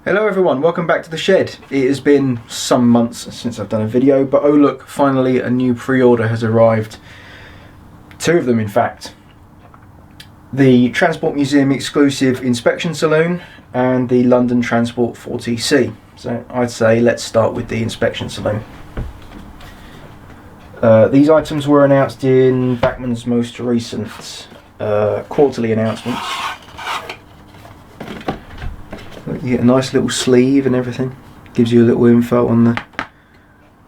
Hello everyone, welcome back to the shed. It has been some months since I've done a video, but oh look, finally a new pre-order has arrived. Two of them in fact. The Transport Museum exclusive Inspection Saloon and the London Transport 4TC. So I'd say let's start with the Inspection Saloon. These items were announced in Bachmann's most recent quarterly announcements. You get a nice little sleeve and everything. Gives you a little info on the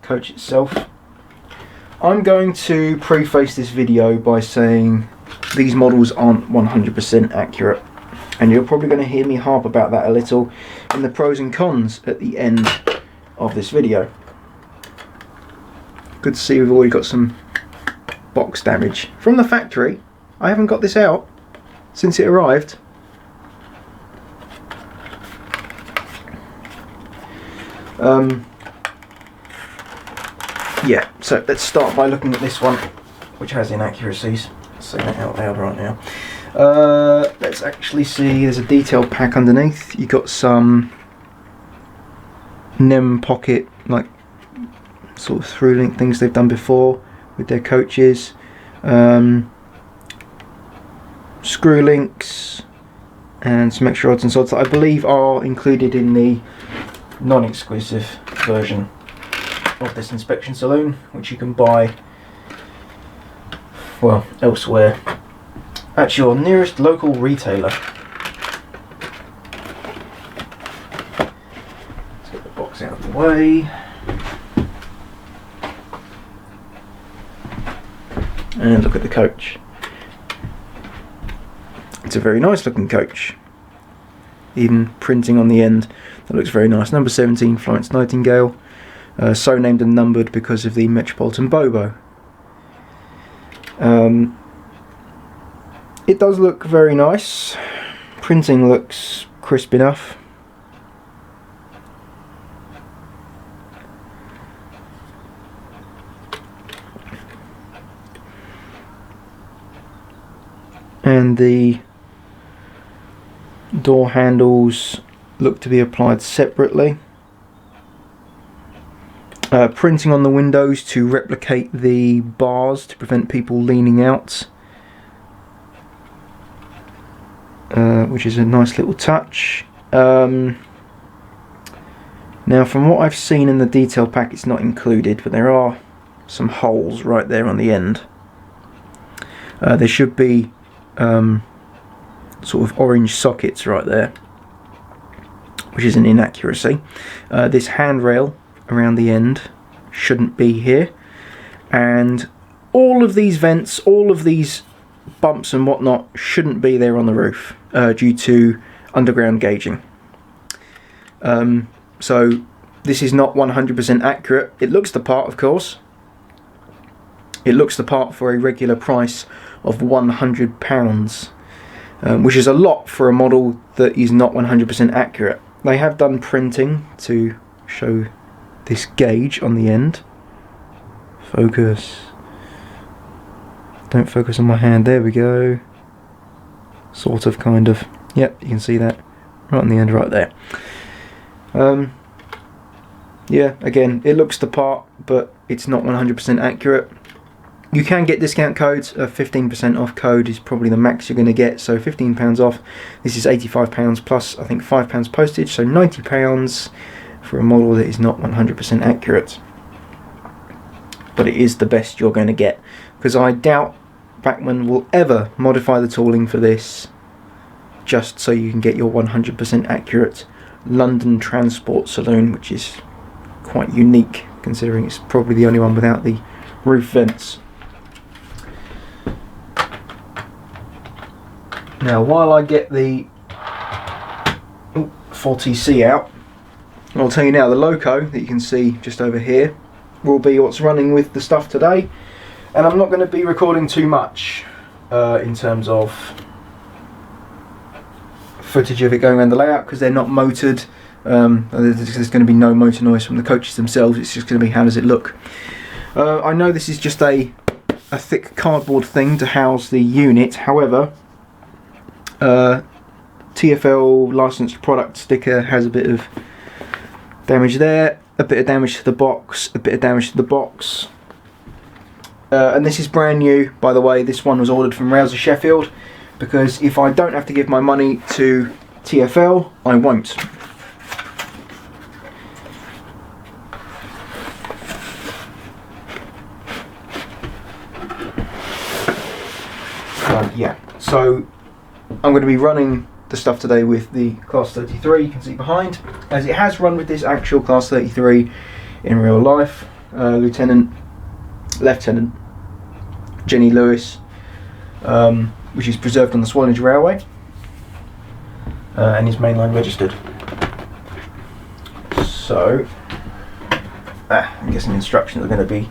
coach itself. I'm going to preface this video by saying these models aren't 100% accurate, and you're probably going to hear me harp about that a little in the pros and cons at the end of this video. Good to see we've already got some box damage from the factory. I haven't got this out since it arrived. Yeah, so let's start by looking at this one, which has inaccuracies. I'll say that out loud right now. Let's actually see, there's a detailed pack underneath. You've got some NEM pocket, like sort of through link things they've done before with their coaches. Screw links and some extra odds and sods that I believe are included in the non-exclusive version of this Inspection Saloon, which you can buy, well, elsewhere at your nearest local retailer. Let's get the box out of the way. And look at the coach. It's a very nice looking coach. Even printing on the end, that looks very nice. Number 17 Florence Nightingale, so named and numbered because of the Metropolitan Bobo. It does look very nice. Printing looks crisp enough. And the door handles look to be applied separately. Printing on the windows to replicate the bars to prevent people leaning out, which is a nice little touch. Now from what I've seen in the detail pack, it's not included, but there are some holes right there on the end. There should be sort of orange sockets right there, which is an inaccuracy. This handrail around the end shouldn't be here, and all of these vents, all of these bumps and whatnot shouldn't be there on the roof due to underground gauging. So this is not 100% accurate. It looks the part, of course. It looks the part for a regular price of £100. Which is a lot for a model that is not 100% accurate. They have done printing to show this gauge on the end. Focus. Don't focus on my hand. There we go. Sort of, kind of. Yep, you can see that right on the end right there. Yeah, again, it looks the part, but it's not 100% accurate. You can get discount codes. A 15% off code is probably the max you're going to get, so £15 off. This is £85 plus I think £5 postage, so £90 for a model that is not 100% accurate. But it is the best you're going to get, because I doubt Bachmann will ever modify the tooling for this just so you can get your 100% accurate London Transport Saloon, which is quite unique considering it's probably the only one without the roof vents. Now, while I get the 4TC out, I'll tell you now, the Loco that you can see just over here will be what's running with the stuff today, and I'm not going to be recording too much in terms of footage of it going around the layout, because they're not motored. There's going to be no motor noise from the coaches themselves. It's just going to be how does it look. I know this is just a thick cardboard thing to house the unit, however TFL licensed product sticker has a bit of damage there, a bit of damage to the box, a bit of damage to the box. And this is brand new, by the way. This one was ordered from Rouser Sheffield, because if I don't have to give my money to TFL, I won't. Yeah, so I'm going to be running the stuff today with the Class 33, you can see behind, as it has run with this actual Class 33 in real life. Lieutenant Jenny Lewis, which is preserved on the Swanage Railway, and is mainline registered. So, I'm guessing instructions are going to be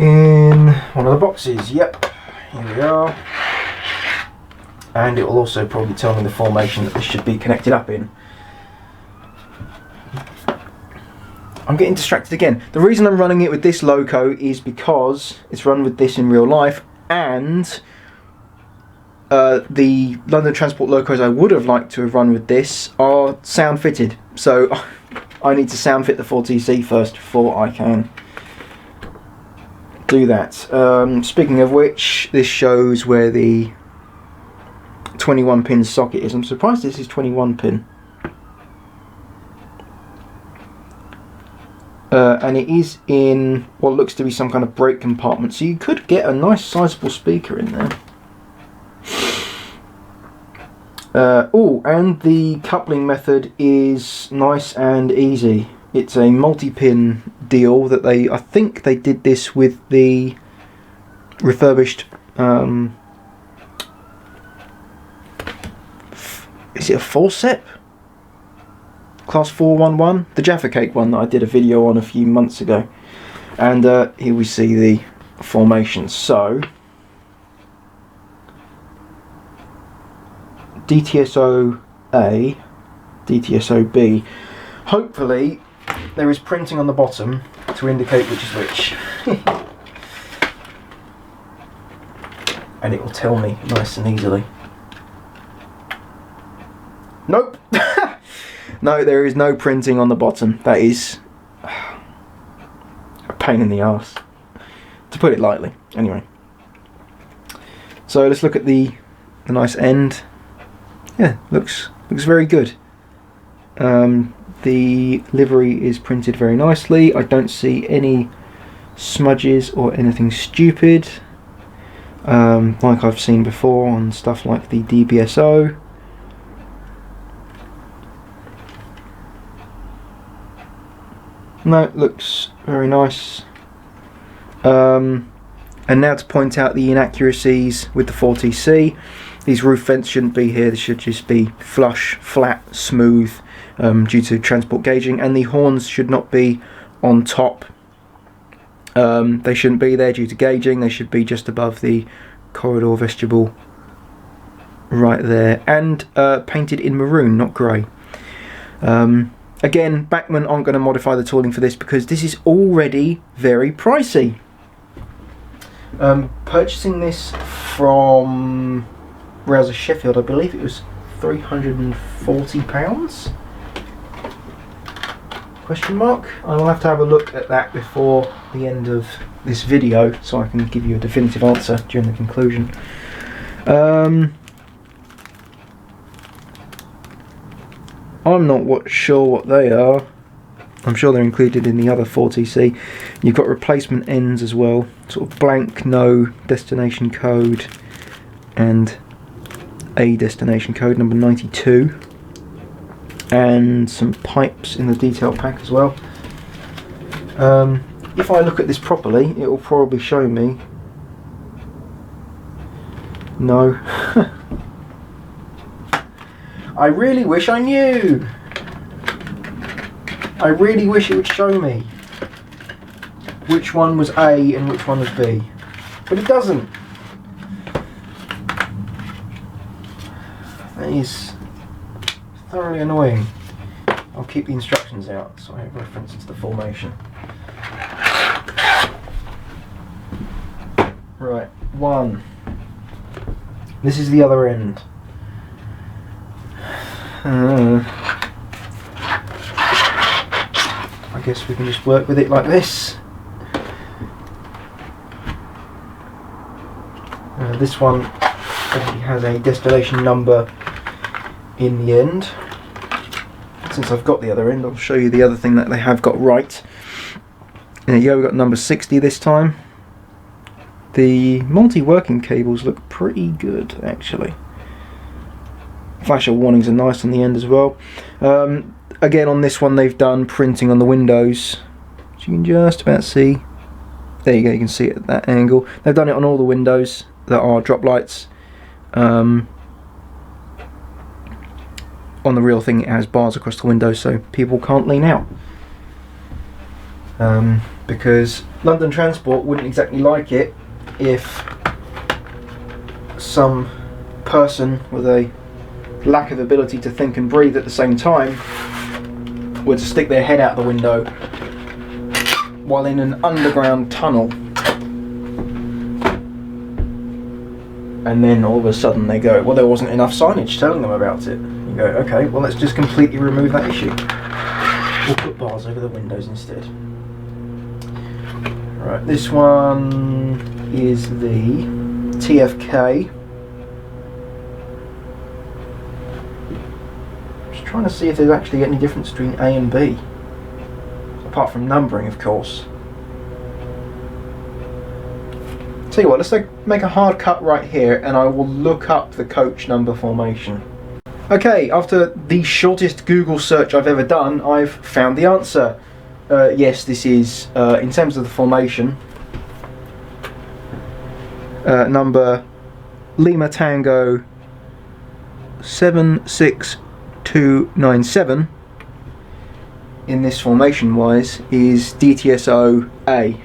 in one of the boxes. Yep, here we are. And it will also probably tell me the formation that this should be connected up in. I'm getting distracted again. The reason I'm running it with this Loco is because it's run with this in real life, and the London Transport Locos I would have liked to have run with this are sound fitted. So I need to sound fit the 4TC first before I can do that. Speaking of which, this shows where the 21 pin socket is. I'm surprised this is 21 pin. And it is in what looks to be some kind of brake compartment, so you could get a nice sizable speaker in there. Oh, and the coupling method is nice and easy. It's a multi-pin deal that I think they did this with the refurbished is it a forcep? Class 411? The Jaffa Cake one that I did a video on a few months ago. And here we see the formation. So, DTSO A, DTSO B. Hopefully there is printing on the bottom to indicate which is which. And it will tell me nice and easily. Nope. No, there is no printing on the bottom. That is a pain in the arse, to put it lightly. Anyway, so let's look at the nice end. Yeah, looks very good. The livery is printed very nicely. I don't see any smudges or anything stupid, like I've seen before on stuff like the DBSO. No, it looks very nice. And now to point out the inaccuracies with the 4TC. These roof vents shouldn't be here, they should just be flush, flat, smooth, due to transport gauging, and the horns should not be on top. They shouldn't be there due to gauging, they should be just above the corridor vestibule right there, and painted in maroon, not grey. Again, Bachmann aren't going to modify the tooling for this because this is already very pricey. Purchasing this from Rouser Sheffield, I believe it was £340? Question mark? I'll have to have a look at that before the end of this video so I can give you a definitive answer during the conclusion. I'm not sure what they are. I'm sure they're included in the other 4TC. You've got replacement ends as well, sort of blank, no destination code, and a destination code, number 92, and some pipes in the detail pack as well. If I look at this properly, it will probably show me. No. I really wish I knew. I really wish it would show me which one was A and which one was B, but it doesn't. That is thoroughly annoying. I'll keep the instructions out so I have reference to the formation. Right, one. This is the other end. I guess we can just work with it like this. This one actually has a destination number in the end. Since I've got the other end, I'll show you the other thing that they have got right. There you go, we've got number 60 this time. The multi-working cables look pretty good, actually. Flasher warnings are nice on the end as well. Again, on this one they've done printing on the windows, which you can just about see. There you go, you can see it at that angle. They've done it on all the windows that are drop lights. On the real thing it has bars across the windows so people can't lean out. Because London Transport wouldn't exactly like it if some person with a lack of ability to think and breathe at the same time were to stick their head out the window while in an underground tunnel, and then all of a sudden they go, well, there wasn't enough signage telling them about it. You go, okay, well, let's just completely remove that issue. We'll put bars over the windows instead. Right, this one is the TFK. Just trying to see if there's actually any difference between A and B, apart from numbering, of course. Tell you what, let's make a hard cut right here and I will look up the coach number formation. Okay, after the shortest Google search I've ever done, I've found the answer. Yes, this is, in terms of the formation, number Lima Tango 76297 in this formation wise is DTSO A.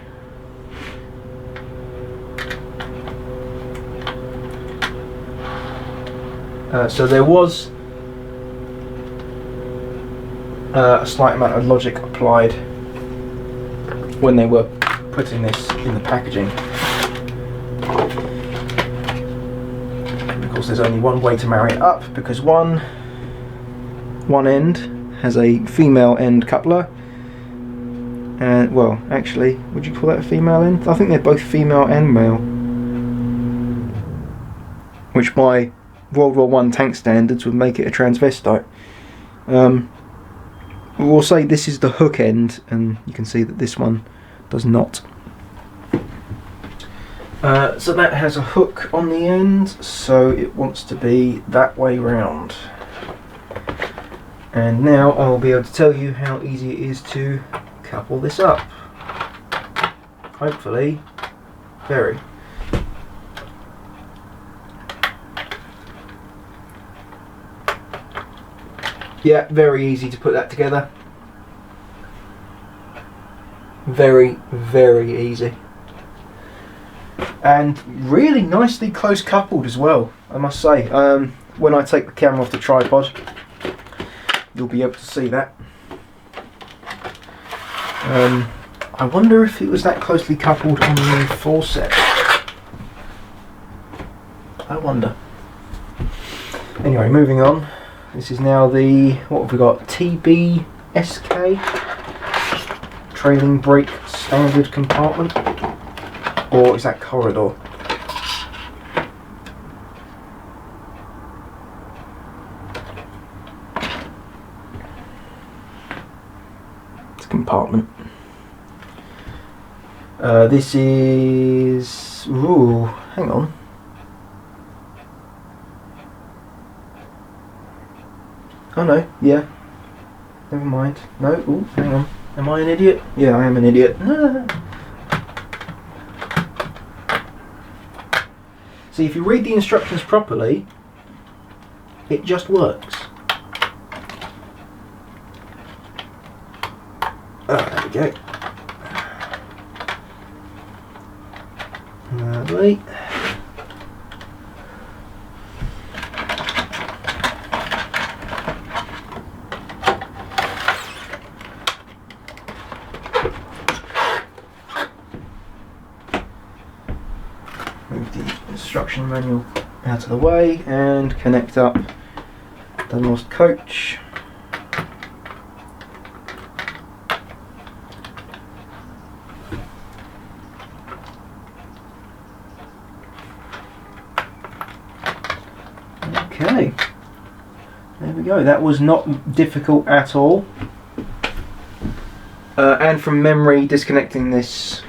So there was a slight amount of logic applied when they were putting this in the packaging. And of course there's only one way to marry it up, because one end has a female end coupler, and, well, actually, would you call that a female end? I think they're both female and male, which by World War I tank standards would make it a transvestite. We'll say this is the hook end, and you can see that this one does not. So that has a hook on the end, so it wants to be that way round. And now I will be able to tell you how easy it is to couple this up. Hopefully, very. Yeah, very easy to put that together. Very, very easy. And really nicely close coupled as well, I must say. When I take the camera off the tripod, you'll be able to see that. I wonder if it was that closely coupled on the full set. I wonder. Anyway, moving on. This is now the, what have we got, TBSK, trailing brake standard compartment, or is that corridor? It's compartment. This is, ooh, hang on. Oh no, yeah. Never mind. No, ooh, hang on. Am I an idiot? Yeah, I am an idiot. See, if you read the instructions properly, it just works. There we go. Lovely. Move the instruction manual out of the way and connect up the the lost coach. Okay, there we go. That was not difficult at all. And from memory, disconnecting this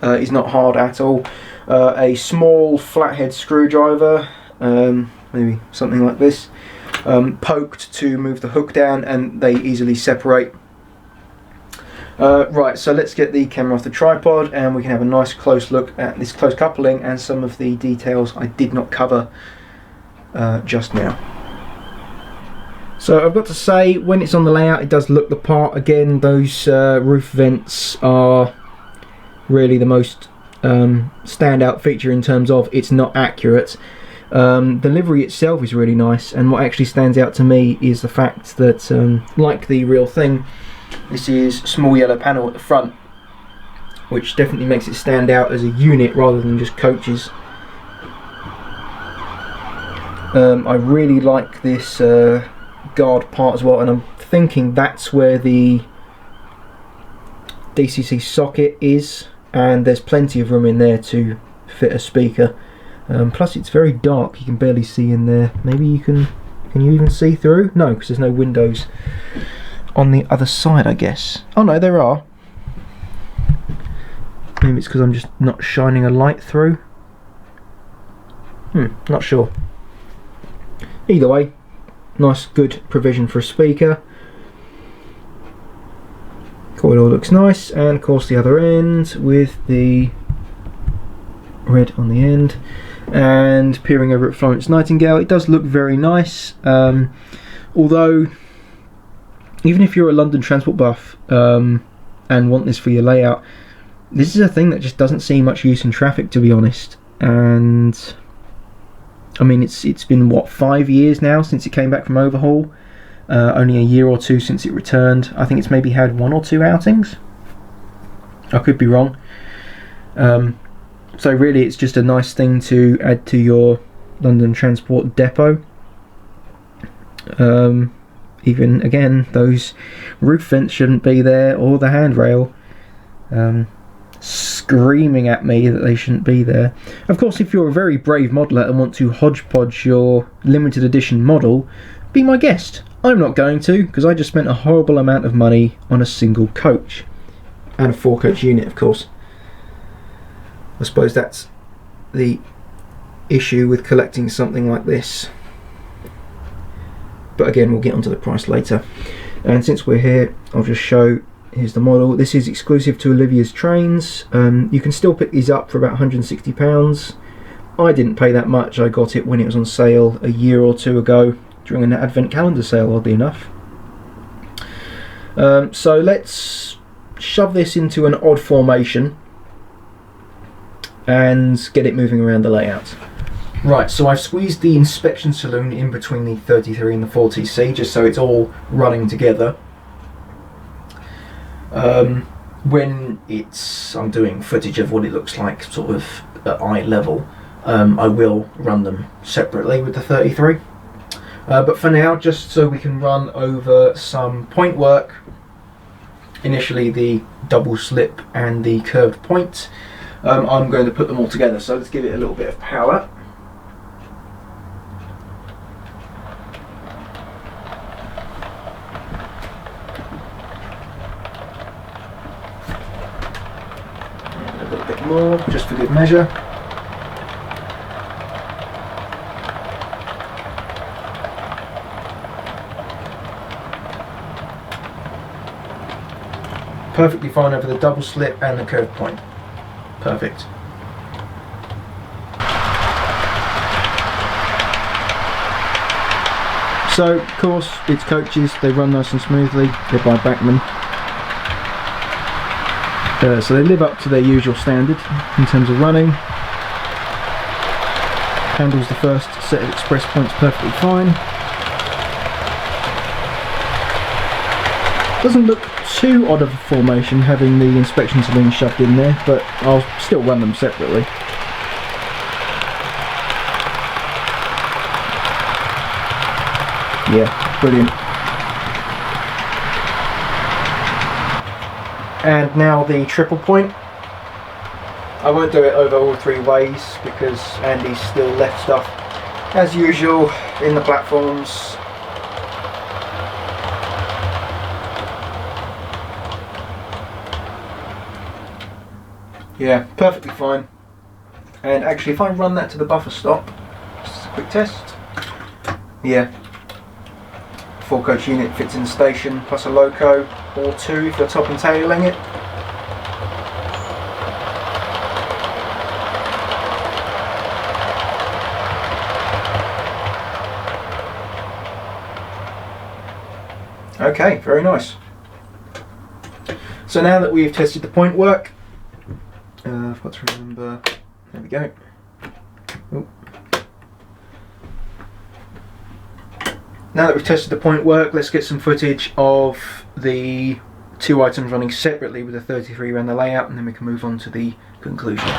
is not hard at all. A small flathead screwdriver, maybe something like this, poked to move the hook down, and they easily separate. Right, so let's get the camera off the tripod and we can have a nice close look at this close coupling and some of the details I did not cover just now. So I've got to say, when it's on the layout, it does look the part. Again, those roof vents are really the most standout feature in terms of it's not accurate. The livery itself is really nice, and what actually stands out to me is the fact that, like the real thing, this is a small yellow panel at the front, which definitely makes it stand out as a unit rather than just coaches. I really like this guard part as well, and I'm thinking that's where the DCC socket is, and there's plenty of room in there to fit a speaker. Plus it's very dark, you can barely see in there. Maybe you can you even see through? No, because there's no windows on the other side, I guess. Oh no, there are. Maybe it's because I'm just not shining a light through. Not sure. Either way, nice good provision for a speaker. Coil looks nice, and of course the other end with the red on the end. And peering over at Florence Nightingale, it does look very nice, although even if you're a London transport buff and want this for your layout, this is a thing that just doesn't see much use in traffic, to be honest. And I mean, it's been what, 5 years now since it came back from overhaul. Only a year or two since it returned. I think it's maybe had 1 or 2 outings. I could be wrong. So really it's just a nice thing to add to your London transport depot. Even again, those roof vents shouldn't be there, or the handrail screaming at me that they shouldn't be there. Of course, if you're a very brave modeler and want to hodgepodge your limited edition model, be my guest. I'm not going to, because I just spent a horrible amount of money on a single coach. And a 4-coach unit, of course. I suppose that's the issue with collecting something like this. But again, we'll get onto the price later. And since we're here, I'll just show. Here's the model. This is exclusive to Olivia's trains. You can still pick these up for about £160. I didn't pay that much. I got it when it was on sale a year or 2 ago during an advent calendar sale, oddly enough. So let's shove this into an odd formation and get it moving around the layout. Right, so I've squeezed the Inspection Saloon in between the 33 and the 40C just so it's all running together. When I'm doing footage of what it looks like sort of at eye level, I will run them separately with the 33. But for now, just so we can run over some point work, initially the double slip and the curved point, I'm going to put them all together. So let's give it a little bit of power. A little bit more, just for good measure. Perfectly fine over the double slip and the curved point. Perfect. So, of course, it's coaches, they run nice and smoothly, they're by Bachmann. So they live up to their usual standard in terms of running. Handles the first set of express points perfectly fine. Doesn't look too odd of a formation having the Inspection Saloon shoved in there, but I'll still run them separately. Yeah. Brilliant. And now the triple point. I won't do it over all three ways because Andy's still left stuff as usual in the platforms. Yeah, perfectly fine. And actually, if I run that to the buffer stop, just a quick test. Yeah, 4-coach unit fits in the station, plus a Loco or 2 if you're top and tailing it. Okay, very nice. So now that we've tested the point work, I've got to remember, there we go. Ooh. Now that we've tested the point work, let's get some footage of the two items running separately with the 33 around the layout, and then we can move on to the conclusion.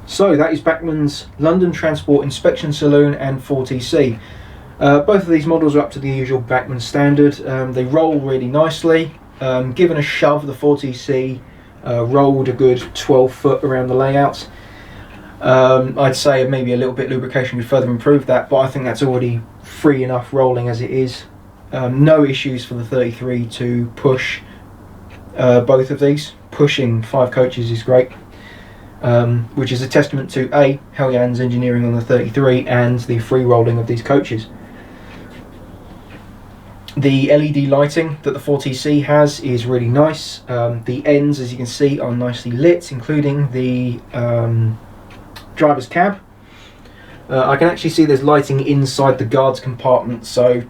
So that is Bachmann's London Transport Inspection Saloon and 4TC. Both of these models are up to the usual Bachmann standard. They roll really nicely. Given a shove, the 4TC rolled a good 12 foot around the layout. I'd say maybe a little bit of lubrication would further improve that, but I think that's already free enough rolling as it is. No issues for the 33 to push both of these. Pushing 5 coaches is great. Which is a testament to A, Helyan's engineering on the 33 and the free rolling of these coaches. The LED lighting that the 4TC has is really nice. The ends, as you can see, are nicely lit, including the driver's cab. I can actually see there's lighting inside the guards compartment, so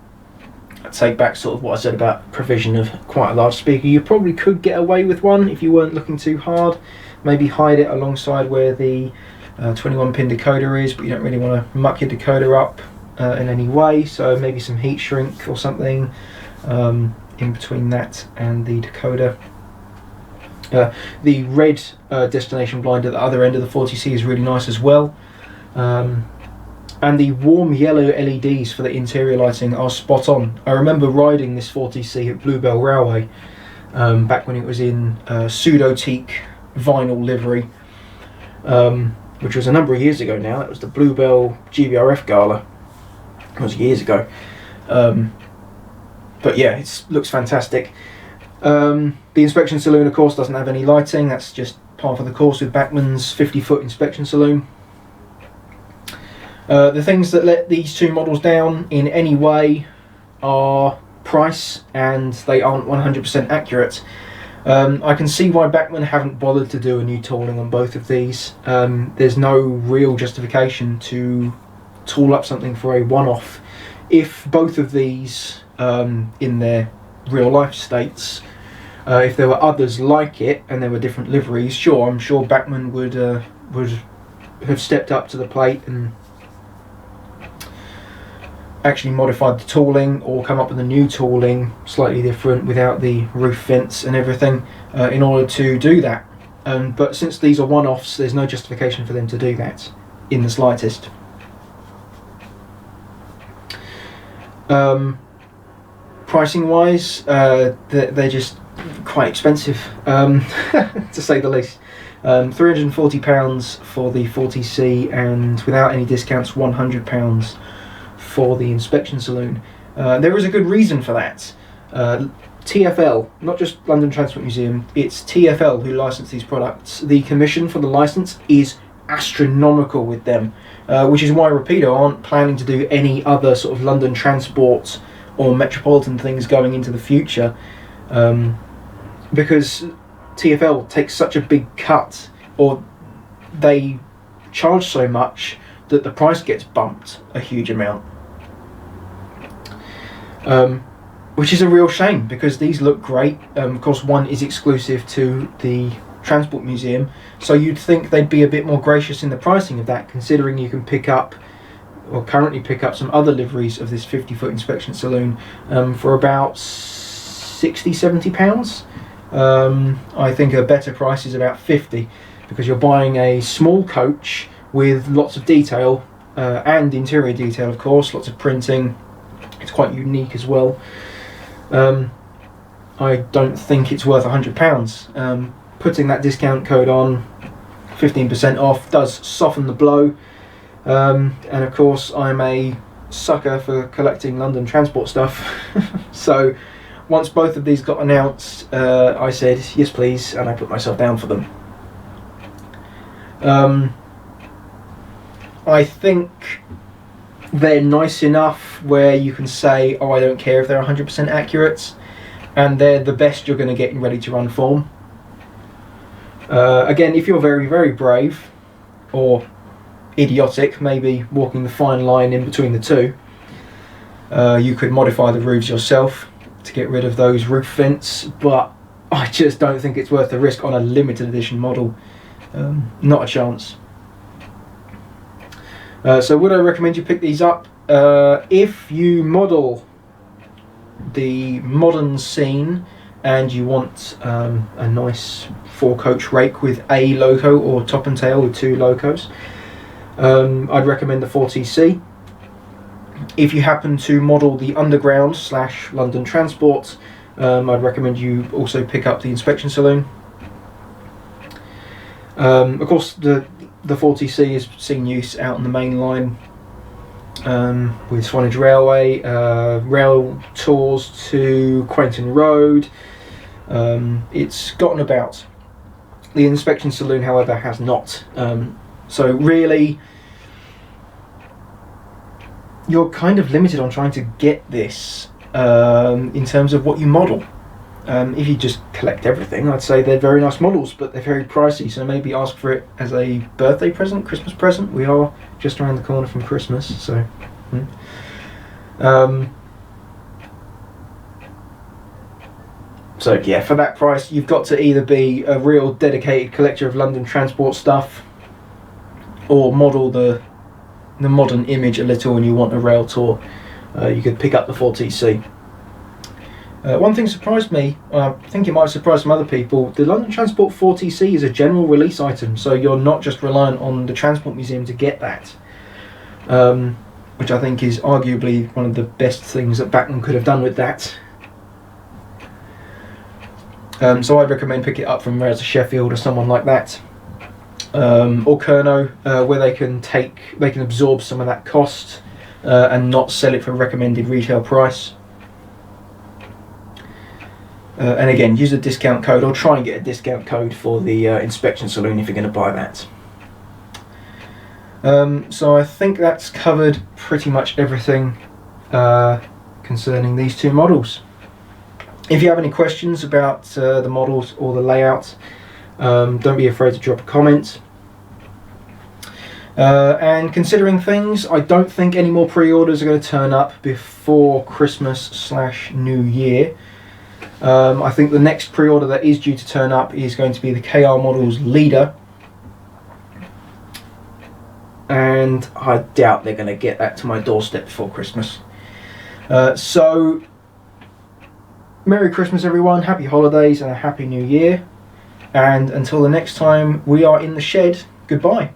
I take back sort of what I said about provision of quite a large speaker. You probably could get away with one if you weren't looking too hard. Maybe hide it alongside where the 21-pin decoder is, but you don't really want to muck your decoder up in any way, so maybe some heat shrink or something in between that and the decoder. The red destination blind at the other end of the 40C is really nice as well. And the warm yellow LEDs for the interior lighting are spot on. I remember riding this 40C at Bluebell Railway back when it was in pseudo-teak vinyl livery, which was a number of years ago now. That was the Bluebell GBRF Gala. It was years ago. But yeah, it looks fantastic. The Inspection Saloon, of course, doesn't have any lighting. That's just part of the course with Bachmann's 50-foot Inspection Saloon. The things that let these two models down in any way are price, and they aren't 100% accurate. I can see why Bachmann haven't bothered to do a new tooling on both of these. There's no real justification to tool up something for a one-off. If both of these, in their real life states, if there were others like it and there were different liveries, sure, I'm sure Bachmann would have stepped up to the plate and actually modified the tooling or come up with a new tooling, slightly different, without the roof vents and everything, in order to do that. But since these are one-offs, there's no justification for them to do that in the slightest. Pricing wise, they're just quite expensive, to say the least. £340 for the 40C, and without any discounts £100 for the Inspection Saloon. There is a good reason for that. TfL, not just London Transport Museum, it's TfL who license these products. The commission for the license is astronomical with them, which is why Rapido aren't planning to do any other sort of London Transport or Metropolitan things going into the future, because TfL takes such a big cut, or they charge so much that the price gets bumped a huge amount. Which is a real shame, because these look great. Of course, one is exclusive to the Transport Museum, so you'd think they'd be a bit more gracious in the pricing of that, considering you can pick up, or currently pick up, some other liveries of this 50-foot Inspection Saloon for about £60–70. I think a better price is about 50, because you're buying a small coach with lots of detail, and interior detail, of course, lots of printing. It's quite unique as well. I don't think it's worth £100. Putting that discount code on, 15% off, does soften the blow. And of course, I'm a sucker for collecting London Transport stuff. So once both of these got announced, I said yes please, and I put myself down for them. I think they're nice enough where you can say, oh, I don't care if they're 100% accurate, and they're the best you're going to get in ready to run form. Again, if you're very, very brave, or idiotic, maybe walking the fine line in between the two, you could modify the roofs yourself to get rid of those roof vents, but I just don't think it's worth the risk on a limited edition model. Not a chance. So would I recommend you pick these up? If you model the modern scene and you want a nice 4-coach rake with a Loco, or top and tail with 2 Locos, I'd recommend the 40C. If you happen to model the Underground / London Transport, I'd recommend you also pick up the Inspection Saloon. Of course, the 40C has seen use out on the main line, with Swanage Railway, rail tours to Quainton Road. It's gotten about. The Inspection Saloon, however, has not. So really, you're kind of limited on trying to get this in terms of what you model. If you just collect everything, I'd say they're very nice models, but they're very pricey, so maybe ask for it as a birthday present, Christmas present. We are just around the corner from Christmas, so... So yeah, for that price, you've got to either be a real dedicated collector of London Transport stuff, or model the modern image a little and you want a rail tour. You could pick up the 40C. One thing surprised me, I think it might have surprised some other people, the London Transport 40C is a general release item, so you're not just reliant on the Transport Museum to get that, which I think is arguably one of the best things that Bachmann could have done with that. So I'd recommend pick it up from Rails to Sheffield or someone like that, or Kerno, where they can absorb some of that cost and not sell it for recommended retail price. And again, use a discount code, or try and get a discount code for the Inspection Saloon if you're going to buy that. So I think that's covered pretty much everything concerning these two models. If you have any questions about the models or the layout, don't be afraid to drop a comment. And considering things, I don't think any more pre-orders are going to turn up before Christmas / New Year. I think the next pre-order that is due to turn up is going to be the KR Models Leader, and I doubt they're going to get that to my doorstep before Christmas. So Merry Christmas everyone, happy holidays and a happy new year, and until the next time we are in the shed, goodbye.